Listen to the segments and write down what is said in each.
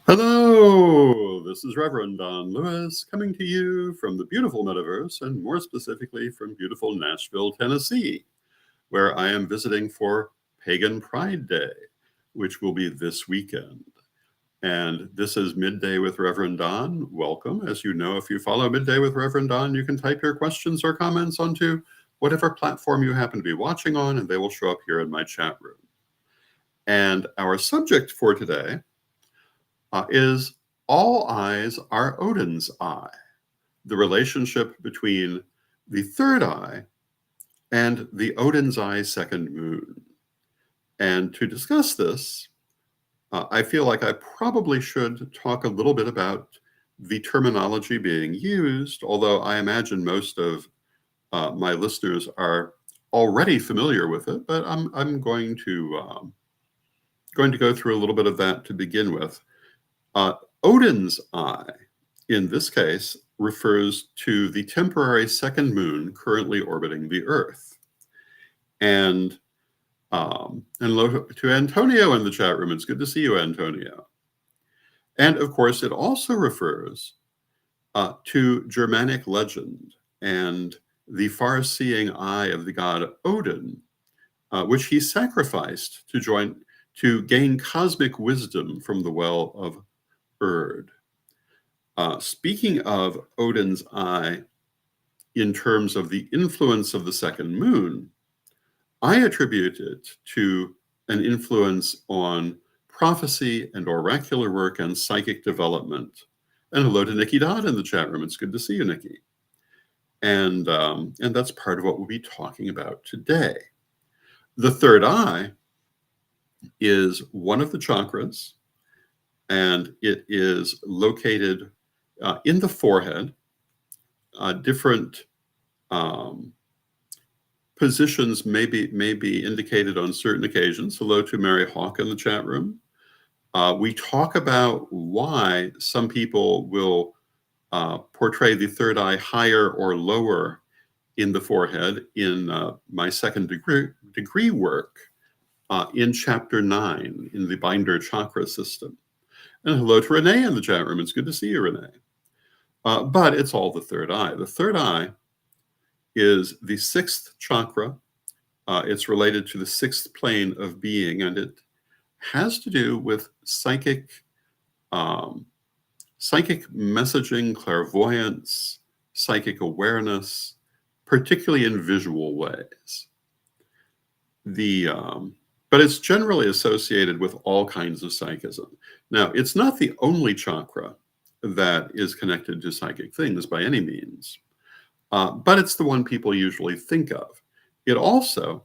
Hello, this is Reverend Don Lewis coming to you from the beautiful metaverse and more specifically from beautiful Nashville, Tennessee, where I am visiting for Pagan Pride Day, which will be this weekend. And this is Midday with Reverend Don. Welcome. As you know, if you follow Midday with Reverend Don, you can type your questions or comments onto whatever platform you happen to be watching on, and they will show up here in my chat room. And our subject for today is All Eyes Are Odin's Eye, the relationship between the third eye and the Odin's Eye second moon. And to discuss this, I feel like I probably should talk a little bit about the terminology being used, although I imagine most of my listeners are already familiar with it, but I'm going to go through a little bit of that to begin with. Odin's eye, in this case, refers to the temporary second moon currently orbiting the Earth. And hello to Antonio in the chat room. It's good to see you, Antonio. And of course, it also refers to Germanic legend and the far-seeing eye of the god Odin, which he sacrificed to gain cosmic wisdom from the well of Erd. Speaking of Odin's eye in terms of the influence of the second moon, I attribute it to an influence on prophecy and oracular work and psychic development. And hello to Nikki Dodd in the chat room. It's good to see you, Nikki. And that's part of what we'll be talking about today. The third eye is one of the chakras, and it is located in the forehead. Different positions may be indicated on certain occasions. Hello to Mary Hawk in the chat room. We talk about why some people will portray the third eye higher or lower in the forehead in my second degree work in chapter 9 in the Binder chakra system. And hello to Renee in the chat room. It's good to see you, Renee. But it's all the third eye. The third eye is the sixth chakra. It's related to the sixth plane of being, and it has to do with psychic messaging, clairvoyance, psychic awareness, particularly in visual ways. But it's generally associated with all kinds of psychism. Now, it's not the only chakra that is connected to psychic things by any means, but it's the one people usually think of. It also,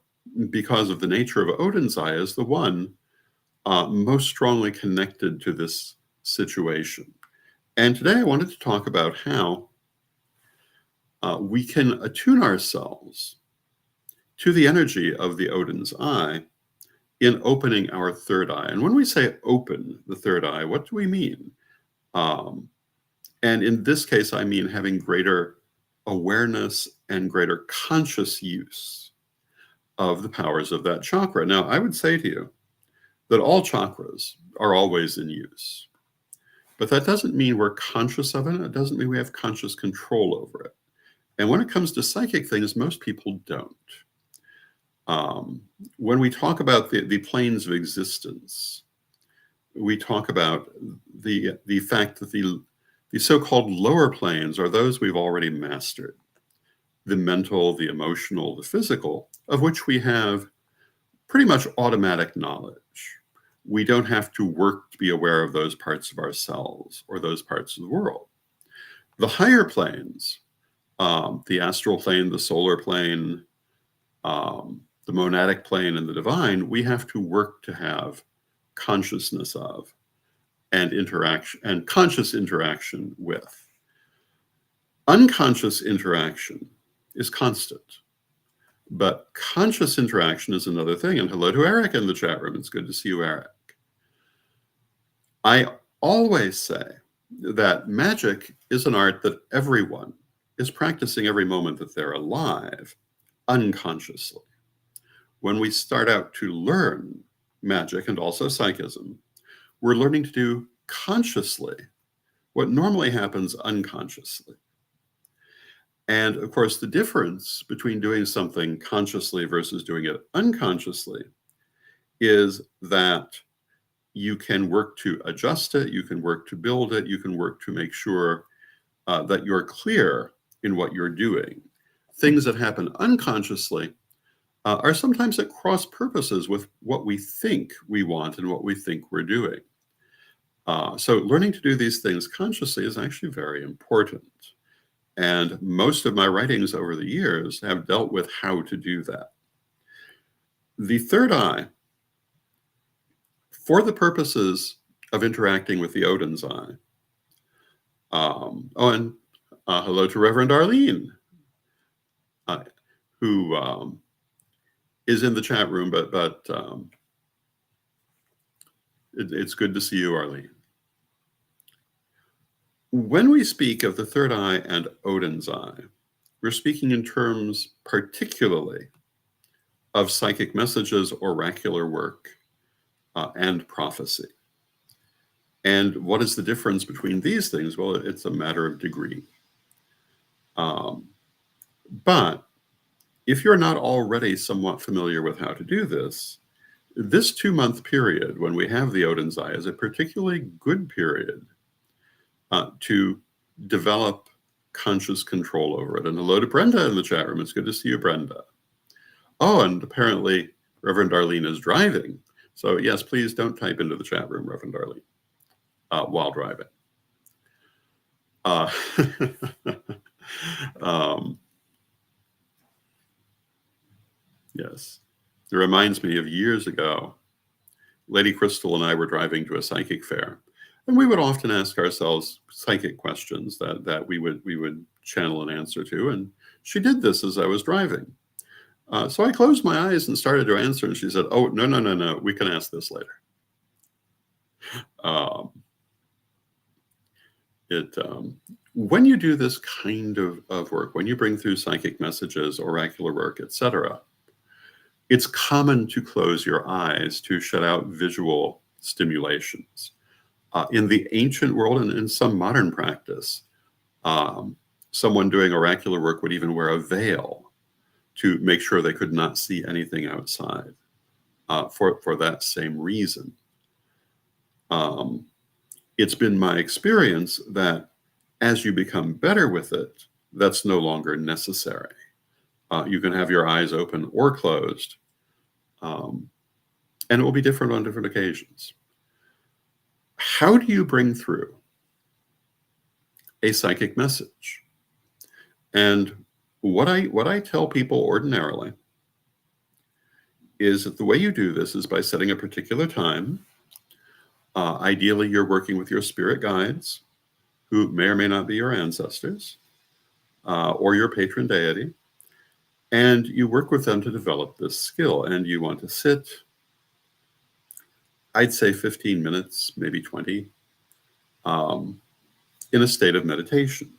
because of the nature of Odin's eye, is the one most strongly connected to this situation. And today I wanted to talk about how we can attune ourselves to the energy of the Odin's eye in opening our third eye. And when we say open the third eye, what do we mean? And in this case, I mean having greater awareness and greater conscious use of the powers of that chakra. Now, I would say to you that all chakras are always in use, but that doesn't mean we're conscious of it. It doesn't mean we have conscious control over it. And when it comes to psychic things, most people don't. When we talk about the planes of existence, we talk about the fact that the so-called lower planes are those we've already mastered. The mental, the emotional, the physical, of which we have pretty much automatic knowledge. We don't have to work to be aware of those parts of ourselves or those parts of the world. The higher planes, the astral plane, the solar plane, the monadic plane, and the divine, we have to work to have consciousness of and interaction and conscious interaction with. Unconscious interaction is constant, but conscious interaction is another thing. And hello to Eric in the chat room. It's good to see you, Eric. I always say that magic is an art that everyone is practicing every moment that they're alive, unconsciously. When we start out to learn magic and also psychism, we're learning to do consciously what normally happens unconsciously. And of course, the difference between doing something consciously versus doing it unconsciously is that you can work to adjust it, you can work to build it, you can work to make sure that you're clear in what you're doing. Things that happen unconsciously are sometimes at cross purposes with what we think we want and what we think we're doing. So learning to do these things consciously is actually very important. And most of my writings over the years have dealt with how to do that. The third eye, for the purposes of interacting with the Odin's eye. And hello to Reverend Arlene, who is in the chat room, but it's good to see you, Arlene. When we speak of the third eye and Odin's eye, we're speaking in terms particularly of psychic messages, oracular work, and prophecy. And what is the difference between these things? Well, it's a matter of degree. But if you're not already somewhat familiar with how to do this 2-month period when we have the Odin's eye is a particularly good period to develop conscious control over it. And hello to Brenda in the chat room. It's good to see you, Brenda. Oh, and apparently Reverend Arlene is driving. So yes, please don't type into the chat room, Reverend Arlene, while driving. Yes, it reminds me of years ago, Lady Crystal and I were driving to a psychic fair, and we would often ask ourselves psychic questions that we would channel an answer to, and she did this as I was driving. So I closed my eyes and started to answer, and she said, "Oh, no, we can ask this later." When you do this kind of work, when you bring through psychic messages, oracular work, etc., it's common to close your eyes to shut out visual stimulations. In the ancient world and in some modern practice, someone doing oracular work would even wear a veil to make sure they could not see anything outside for that same reason. It's been my experience that as you become better with it, that's no longer necessary. You can have your eyes open or closed, and it will be different on different occasions. How do you bring through a psychic message? And what I tell people ordinarily is that the way you do this is by setting a particular time. Ideally, you're working with your spirit guides, who may or may not be your ancestors, or your patron deity, and you work with them to develop this skill. And you want to sit, I'd say 15 minutes, maybe 20, in a state of meditation.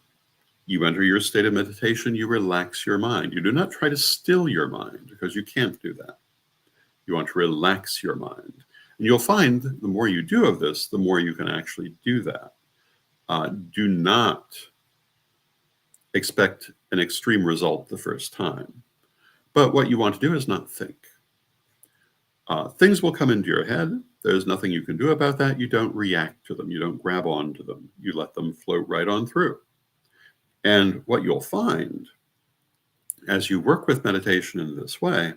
You enter your state of meditation, you relax your mind. You do not try to still your mind, because you can't do that. You want to relax your mind. And you'll find the more you do of this, the more you can actually do that. Do not expect an extreme result the first time. But what you want to do is not think. Things will come into your head. There's nothing you can do about that. You don't react to them. You don't grab onto them. You let them float right on through. And what you'll find as you work with meditation in this way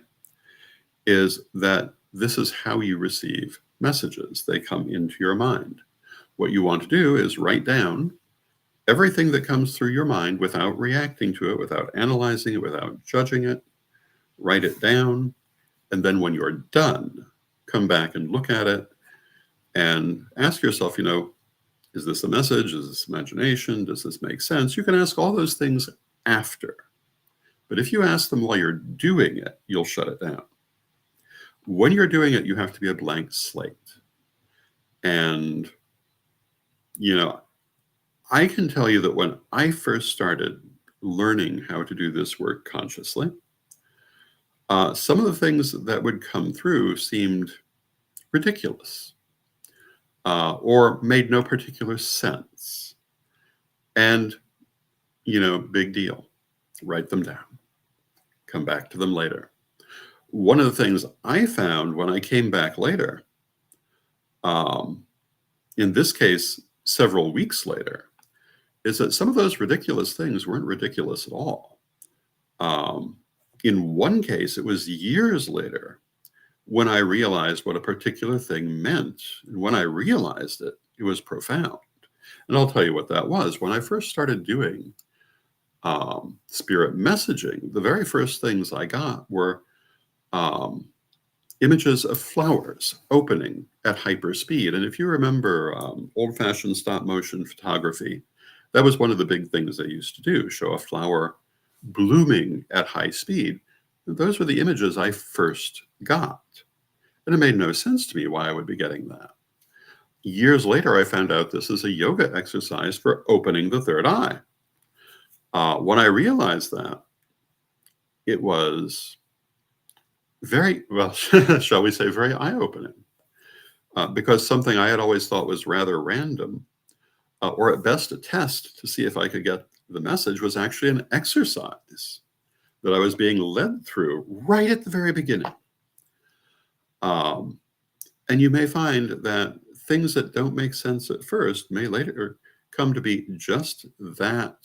is that this is how you receive messages. They come into your mind. What you want to do is write down everything that comes through your mind without reacting to it, without analyzing it, without judging it. Write it down. And then when you're done, come back and look at it and ask yourself, is this a message? Is this imagination? Does this make sense? You can ask all those things after. But if you ask them while you're doing it, you'll shut it down. When you're doing it, you have to be a blank slate. And, I can tell you that when I first started learning how to do this work consciously, some of the things that would come through seemed ridiculous. or made no particular sense. And, big deal. Write them down. Come back to them later. One of the things I found when I came back later, in this case, several weeks later, is that some of those ridiculous things weren't ridiculous at all. In one case, it was years later when I realized what a particular thing meant. And when I realized it, it was profound. And I'll tell you what that was. When I first started doing spirit messaging, the very first things I got were images of flowers opening at hyperspeed. And if you remember old-fashioned stop-motion photography, that was one of the big things they used to do, show a flower blooming at high speed. Those were the images I first got. And it made no sense to me why I would be getting that. Years later, I found out this is a yoga exercise for opening the third eye. When I realized that, it was very, well, shall we say, very eye-opening. Because something I had always thought was rather random, or at best a test to see if I could get the message, was actually an exercise that I was being led through right at the very beginning. And you may find that things that don't make sense at first may later come to be just that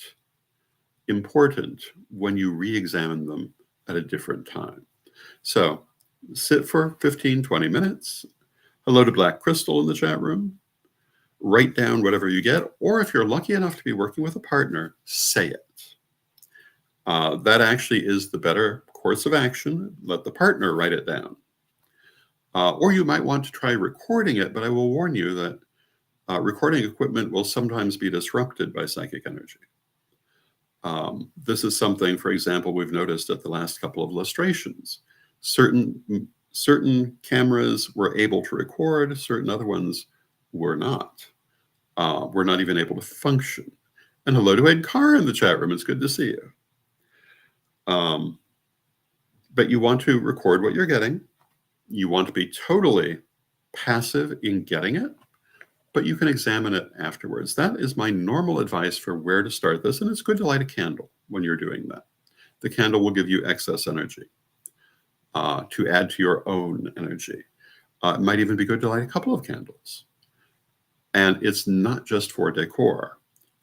important when you re-examine them at a different time. So sit for 15, 20 minutes. Hello to Black Crystal in the chat room. Write down whatever you get, or if you're lucky enough to be working with a partner, say it. That actually is the better course of action. Let the partner write it down. Or you might want to try recording it, but I will warn you that recording equipment will sometimes be disrupted by psychic energy. This is something, for example, we've noticed at the last couple of illustrations. Certain cameras were able to record, certain other ones were not. We're not even able to function. And hello to Ed Carr in the chat room. It's good to see you. But you want to record what you're getting. You want to be totally passive in getting it, but you can examine it afterwards. That is my normal advice for where to start this. And it's good to light a candle when you're doing that. The candle will give you excess energy to add to your own energy. It might even be good to light a couple of candles. And it's not just for decor.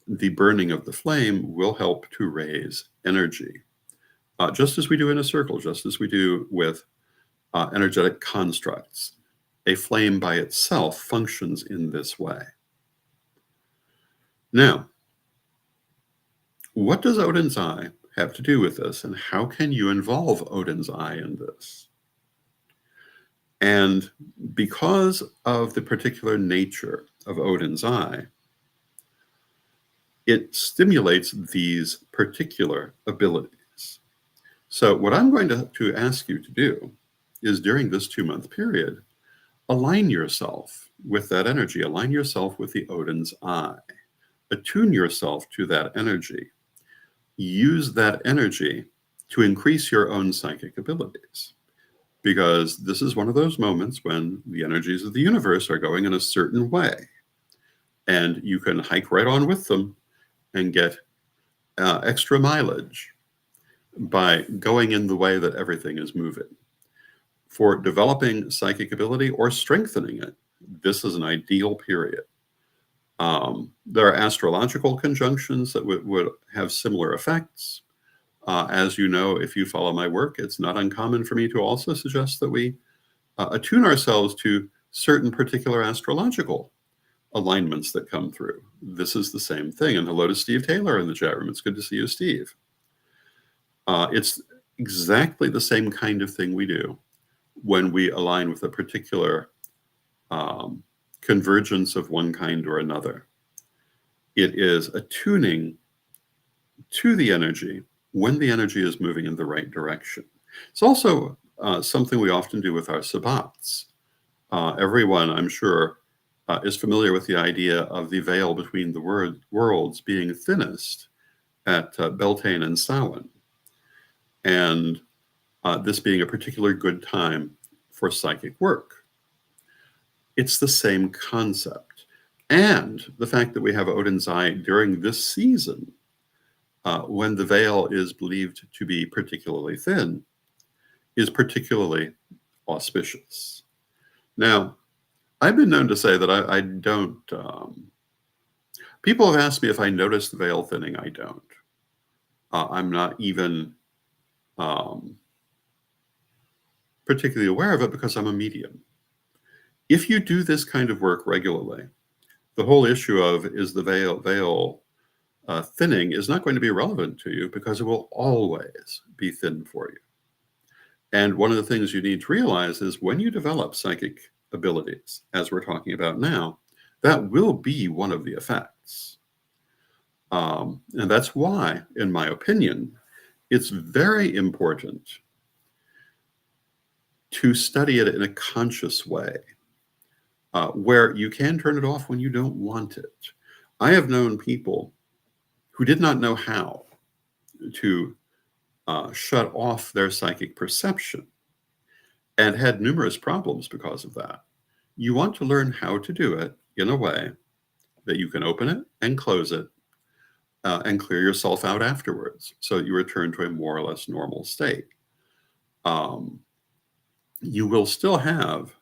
The burning of the flame will help to raise energy, just as we do in a circle, just as we do with energetic constructs. A flame by itself functions in this way. Now, what does Odin's eye have to do with this, and how can you involve Odin's eye in this? And because of the particular nature of Odin's eye, it stimulates these particular abilities. So what I'm going to ask you to do is, during this 2-month period, align yourself with that energy. Align yourself with the Odin's eye. Attune yourself to that energy. Use that energy to increase your own psychic abilities. Because this is one of those moments when the energies of the universe are going in a certain way. And you can hike right on with them and get extra mileage by going in the way that everything is moving. For developing psychic ability or strengthening it, this is an ideal period. There are astrological conjunctions that would have similar effects. As you know, if you follow my work, it's not uncommon for me to also suggest that we attune ourselves to certain particular astrological alignments that come through. This is the same thing. And hello to Steve Taylor in the chat room. It's good to see you, Steve. It's exactly the same kind of thing we do when we align with a particular convergence of one kind or another. It is attuning to the energy when the energy is moving in the right direction. It's also something we often do with our sabbats. Everyone, I'm sure, is familiar with the idea of the veil between the worlds being thinnest at Beltane and Samhain, and this being a particular good time for psychic work. It's the same concept. And the fact that we have Odin's Eye during this season, when the veil is believed to be particularly thin, is particularly auspicious. Now, I've been known to say that I don't. People have asked me if I notice the veil thinning. I don't. I'm not even particularly aware of it because I'm a medium. If you do this kind of work regularly, the whole issue of is the veil thinning is not going to be relevant to you because it will always be thin for you. And one of the things you need to realize is when you develop psychic abilities, as we're talking about now, that will be one of the effects. And that's why, in my opinion, it's very important to study it in a conscious way, where you can turn it off when you don't want it. I have known people who did not know how to shut off their psychic perception and had numerous problems because of that. You want to learn how to do it in a way that you can open it and close it and clear yourself out afterwards so that you return to a more or less normal state. You will still have,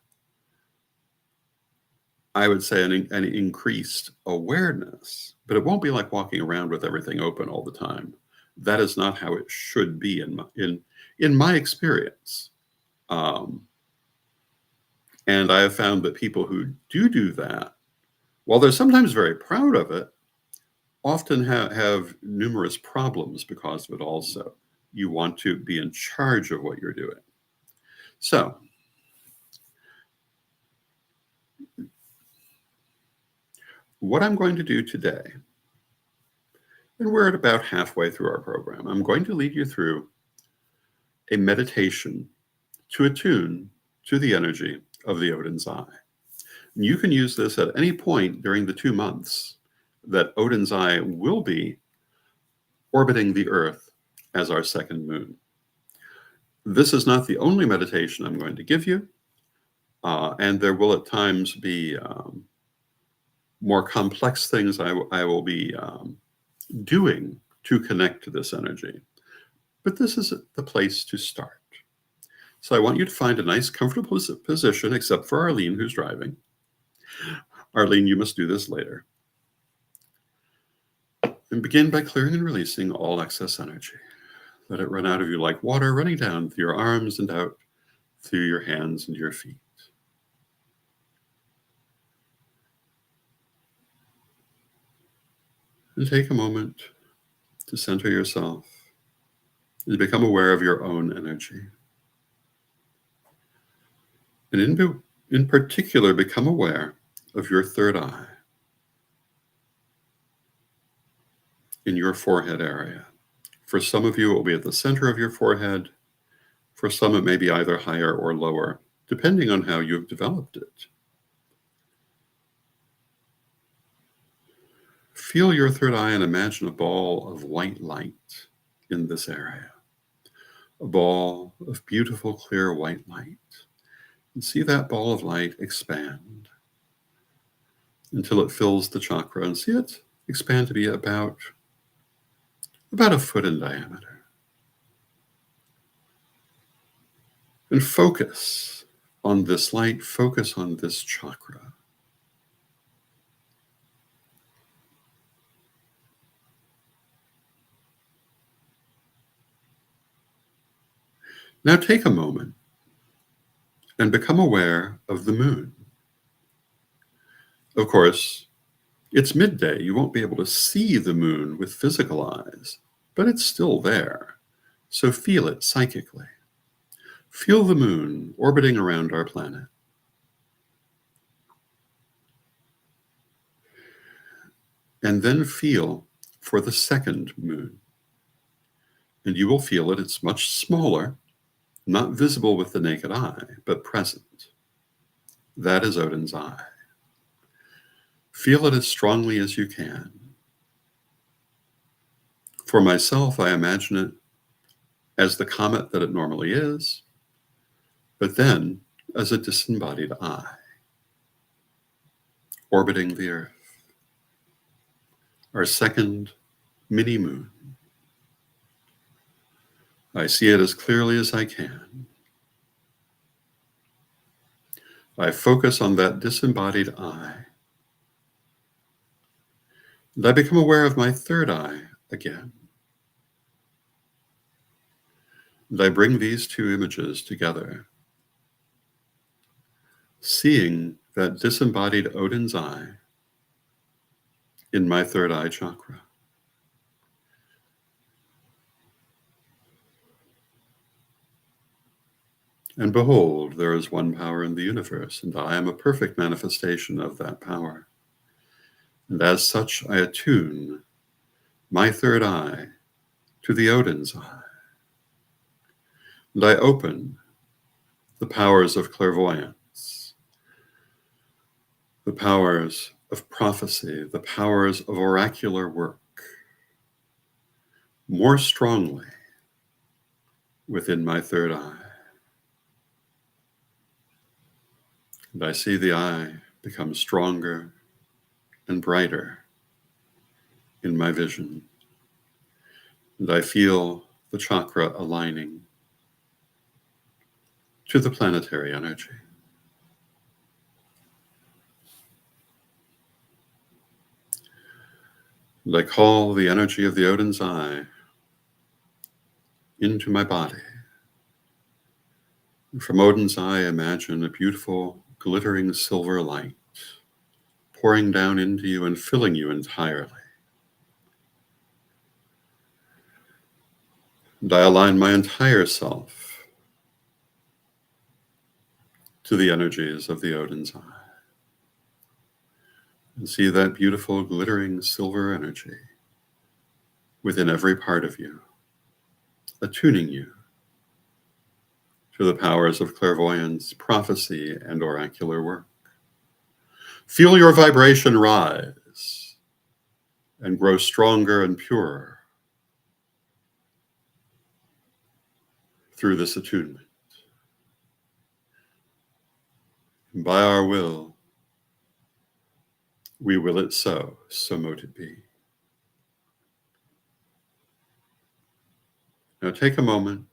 I would say, an increased awareness, but it won't be like walking around with everything open all the time. That is not how it should be in my experience. And I have found that people who do that, while they're sometimes very proud of it, often have numerous problems because of it also. You want to be in charge of what you're doing. So, what I'm going to do today, and we're at about halfway through our program, I'm going to lead you through a meditation to attune to the energy of the Odin's Eye. And you can use this at any point during the 2 months that Odin's Eye will be orbiting the Earth as our second moon. This is not the only meditation I'm going to give you, and there will at times be more complex things I will be doing to connect to this energy. But this is the place to start. So I want you to find a nice, comfortable position, except for Arlene, who's driving. Arlene, you must do this later. And begin by clearing and releasing all excess energy. Let it run out of you like water running down through your arms and out through your hands and your feet. And take a moment to center yourself and become aware of your own energy. And in particular, become aware of your third eye in your forehead area. For some of you, it will be at the center of your forehead. For some, it may be either higher or lower, depending on how you've developed it. Feel your third eye and imagine a ball of white light in this area. A ball of beautiful, clear white light. And see that ball of light expand until it fills the chakra, and see it expand to be about a foot in diameter. And focus on this light, focus on this chakra. Now take a moment and become aware of the moon. Of course, it's midday. You won't be able to see the moon with physical eyes, but it's still there. So feel it psychically. Feel the moon orbiting around our planet. And then feel for the second moon. And you will feel it. It's much smaller, not visible with the naked eye, but present. That is Odin's Eye. Feel it as strongly as you can. For myself, I imagine it as the comet that it normally is, but then as a disembodied eye orbiting the Earth. our second mini moon. I see it as clearly as I can. I focus on that disembodied I. And I become aware of my third eye again. And I bring these two images together, seeing that disembodied Odin's eye in my third eye chakra. And behold, there is one power in the universe, and I am a perfect manifestation of that power. And as such, I attune my third eye to the Odin's eye. And I open the powers of clairvoyance, the powers of prophecy, the powers of oracular work more strongly within my third eye. And I see the eye become stronger and brighter in my vision. And I feel the chakra aligning to the planetary energy. And I call the energy of the Odin's eye into my body. And from Odin's eye, imagine a beautiful, glittering silver light pouring down into you and filling you entirely. And I align my entire self to the energies of the Odin's eye. And see that beautiful, glittering silver energy within every part of you, attuning you to the powers of clairvoyance, prophecy, and oracular work. Feel your vibration rise and grow stronger and purer through this attunement. And by our will, we will it so, so mote it be. Now take a moment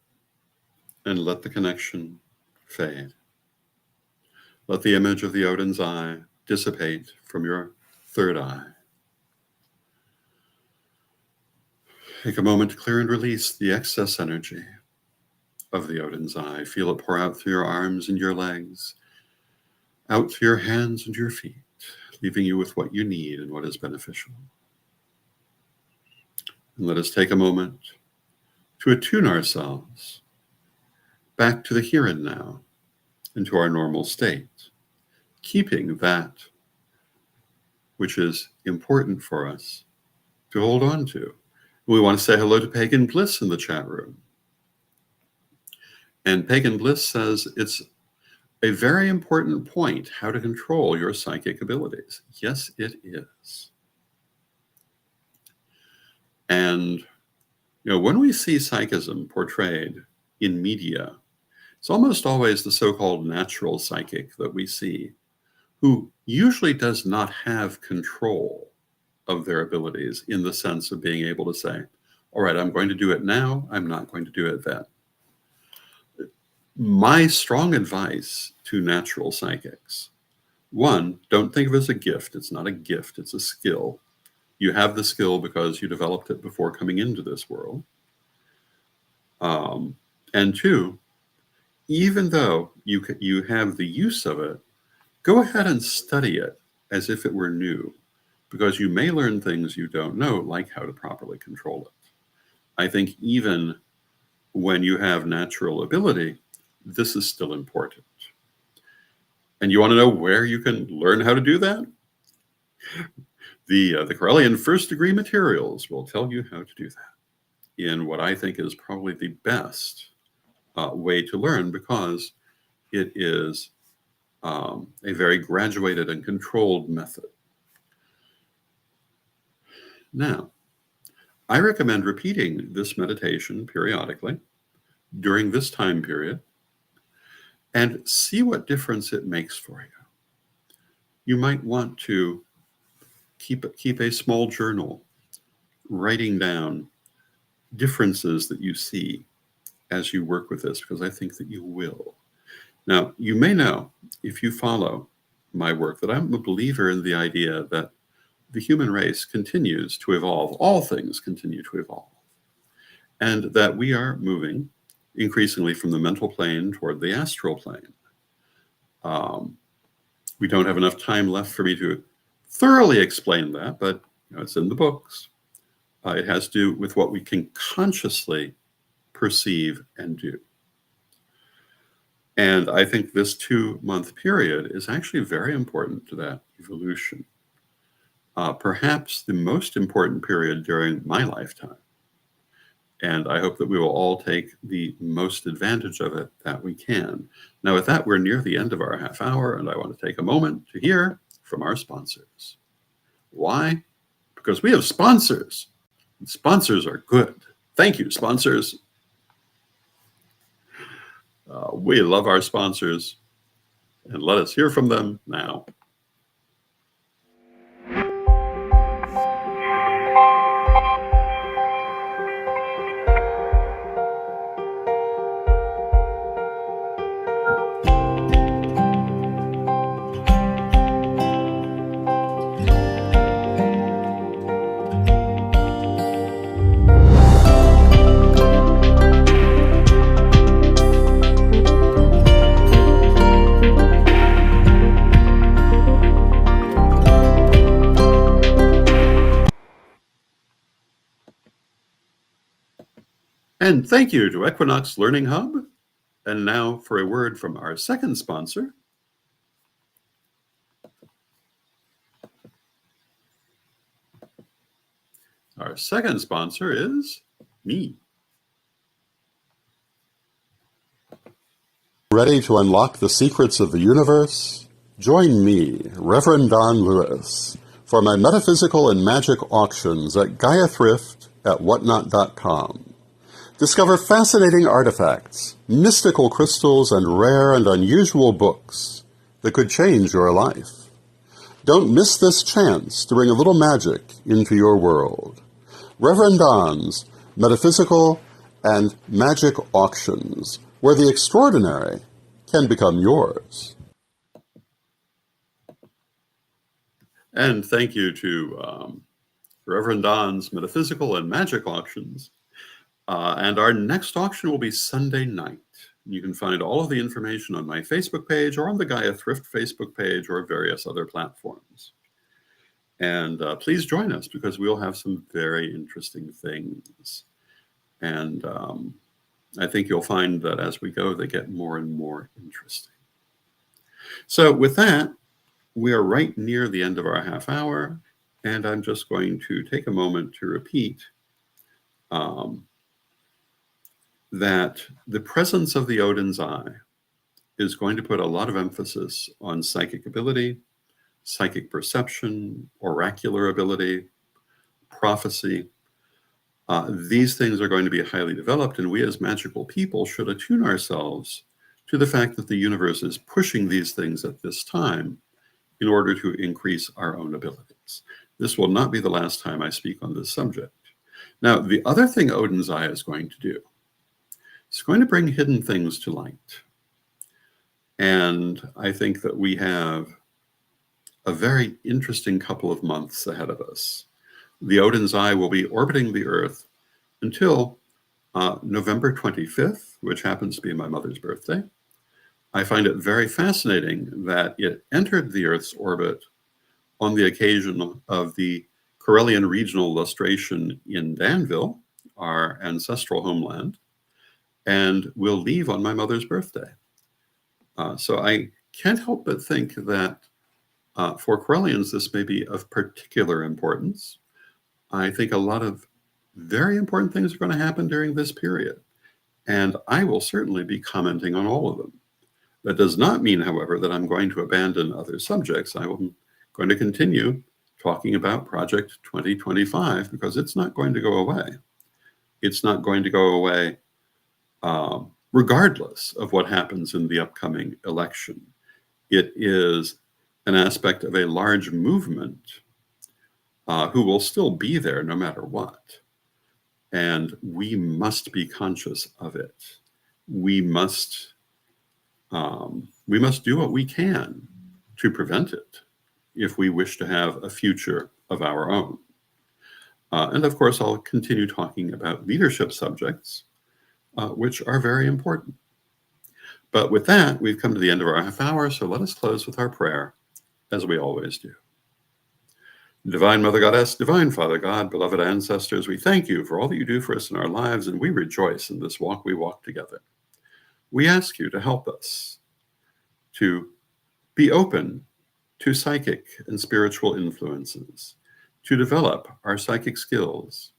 and let the connection fade. Let the image of the Odin's eye dissipate from your third eye. Take a moment to clear and release the excess energy of the Odin's eye. Feel it pour out through your arms and your legs, out through your hands and your feet, leaving you with what you need and what is beneficial. And let us take a moment to attune ourselves back to the here and now and to our normal state, keeping that which is important for us to hold on to. We want to say hello to Pagan Bliss in the chat room. And Pagan Bliss says it's a very important point how to control your psychic abilities. Yes, it is. And when we see psychism portrayed in media, it's almost always the so-called natural psychic that we see, who usually does not have control of their abilities in the sense of being able to say, all right, I'm going to do it now, I'm not going to do it then. My strong advice to natural psychics, one, don't think of it as a gift. It's not a gift, it's a skill. You have the skill because you developed it before coming into this world. And two, even though you have the use of it, go ahead and study it as if it were new, because you may learn things you don't know, like how to properly control it. I think even when you have natural ability, this is still important. And you want to know where you can learn how to do that? The Corellian first degree materials will tell you how to do that in what I think is probably the best way to learn, because it is a very graduated and controlled method. Now, I recommend repeating this meditation periodically during this time period and see what difference it makes for you. You might want to keep a small journal writing down differences that you see as you work with this, because I think that you will. Now, you may know, if you follow my work, that I'm a believer in the idea that the human race continues to evolve. All things continue to evolve. And that we are moving increasingly from the mental plane toward the astral plane. We don't have enough time left for me to thoroughly explain that, but it's in the books. It has to do with what we can consciously perceive and do. And I think this 2-month period is actually very important to that evolution. Perhaps the most important period during my lifetime. And I hope that we will all take the most advantage of it that we can. Now, with that, we're near the end of our half hour, and I want to take a moment to hear from our sponsors. Why? Because we have sponsors. And sponsors are good. Thank you, sponsors. We love our sponsors, and let us hear from them now. And thank you to Equinox Learning Hub. And now for a word from our second sponsor. Our second sponsor is me. Ready to unlock the secrets of the universe? Join me, Rev Don Lewis, for my metaphysical and magic auctions at Gaia Thrift at whatnot.com. Discover fascinating artifacts, mystical crystals, and rare and unusual books that could change your life. Don't miss this chance to bring a little magic into your world. Rev Don's Metaphysical and Magic Auctions, where the extraordinary can become yours. And thank you to Rev Don's Metaphysical and Magic Auctions. And our next auction will be Sunday night. You can find all of the information on my Facebook page or on the Gaia Thrift Facebook page or various other platforms. And please join us, because we'll have some very interesting things. And I think you'll find that as we go, they get more and more interesting. So with that, we are right near the end of our half hour, and I'm just going to take a moment to repeat that the presence of the Odin's Eye is going to put a lot of emphasis on psychic ability, psychic perception, oracular ability, prophecy. These things are going to be highly developed, and we as magical people should attune ourselves to the fact that the universe is pushing these things at this time in order to increase our own abilities. This will not be the last time I speak on this subject. Now, the other thing Odin's Eye is going to do, it's going to bring hidden things to light. And I think that we have a very interesting couple of months ahead of us. The Odin's Eye will be orbiting the Earth until November 25th, which happens to be my mother's birthday. I find it very fascinating that it entered the Earth's orbit on the occasion of the Corellian regional lustration in Danville, our ancestral homeland, and will leave on my mother's birthday. So I can't help but think that for Corellians, this may be of particular importance. I think a lot of very important things are going to happen during this period, and I will certainly be commenting on all of them. That does not mean, however, that I'm going to abandon other subjects. I'm going to continue talking about Project 2025, because it's not going to go away. It's not going to go away regardless of what happens in the upcoming election. It is an aspect of a large movement who will still be there no matter what. And we must be conscious of it. We must do what we can to prevent it if we wish to have a future of our own. And of course, I'll continue talking about leadership subjects, which are very important. But with that, we've come to the end of our half hour, so let us close with our prayer, as we always do. Divine Mother Goddess, Divine Father God, beloved ancestors, we thank you for all that you do for us in our lives, and we rejoice in this walk we walk together. We ask you to help us to be open to psychic and spiritual influences, to develop our psychic skills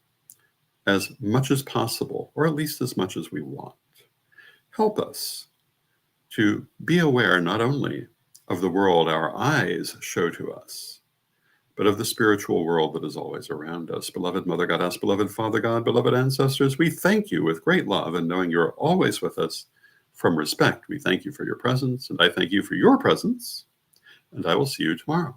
as much as possible, or at least as much as we want. Help us to be aware not only of the world our eyes show to us, but of the spiritual world that is always around us. Beloved Mother Goddess, beloved Father God, beloved ancestors, we thank you with great love, and knowing you're always with us from respect, we thank you for your presence, and I thank you for your presence, and I will see you tomorrow.